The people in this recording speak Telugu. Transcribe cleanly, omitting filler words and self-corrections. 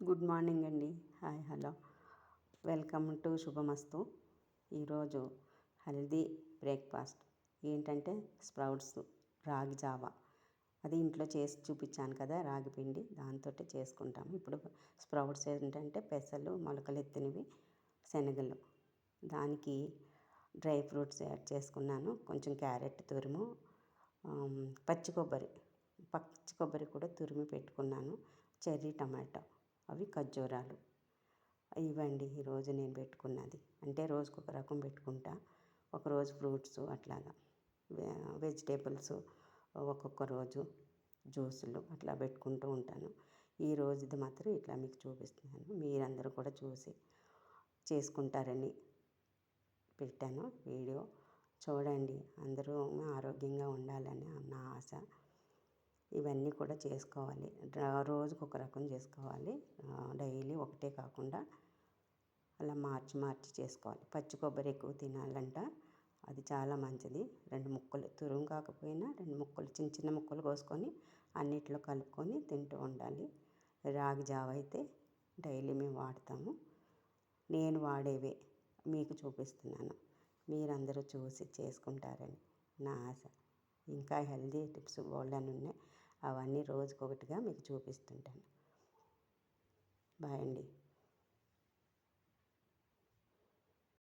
గుడ్ మార్నింగ్ అండి. హాయ్ హలో, వెల్కమ్ టు శుభమస్తు. ఈరోజు హెల్దీ బ్రేక్ఫాస్ట్ ఏంటంటే స్ప్రౌట్స్, రాగి జావా. అది ఇంట్లో చేసి చూపించాను కదా, రాగి పిండి దాంతో చేసుకుంటాము. ఇప్పుడు స్ప్రౌట్స్ ఏంటంటే పెసలు, మొలకలు ఎత్తినవి, శనగలు. దానికి డ్రై ఫ్రూట్స్ యాడ్ చేసుకున్నాను. కొంచెం క్యారెట్ తురుము, పచ్చి కొబ్బరి కూడా తురిమి పెట్టుకున్నాను. చెర్రీ టమాటో, అవి ఖర్జూరాలు. ఇవ్వండి ఈరోజు నేను పెట్టుకున్నది. అంటే రోజుకు ఒక రకం పెట్టుకుంటా. ఒకరోజు ఫ్రూట్స్ అట్లాగా, వెజిటేబుల్స్ ఒక్కొక్క రోజు జ్యూసులు అట్లా పెట్టుకుంటూ ఉంటాను. ఈ రోజుది మాత్రం ఇట్లా మీకు చూపిస్తున్నాను. మీరందరూ కూడా చూసి చేసుకుంటారని పెట్టాను వీడియో. చూడండి, అందరూ ఆరోగ్యంగా ఉండాలని నా ఆశ. ఇవన్నీ కూడా చేసుకోవాలి. రోజుకు ఒక రకం చేసుకోవాలి. డైలీ ఒకటే కాకుండా అలా మార్చి చేసుకోవాలి. పచ్చి కొబ్బరి ఎక్కువ తినాలంట, అది చాలా మంచిది. 2 ముక్కలు తురుము కాకపోయినా 2 ముక్కలు చిన్న ముక్కలు కోసుకొని అన్నిట్లో కలుపుకొని తింటూ ఉండాలి. రాగి జావ అయితే డైలీ మేము వాడతాము. నేను వాడేవే మీకు చూపిస్తున్నాను. మీరందరూ చూసి చేసుకుంటారని నా ఆశ. ఇంకా హెల్దీ టిప్స్ బోల్డన్ని ఉన్నాయి. అవన్నీ రోజుకొకటిగా మీకు చూపిస్తుంటాను. బాయ్ అండి.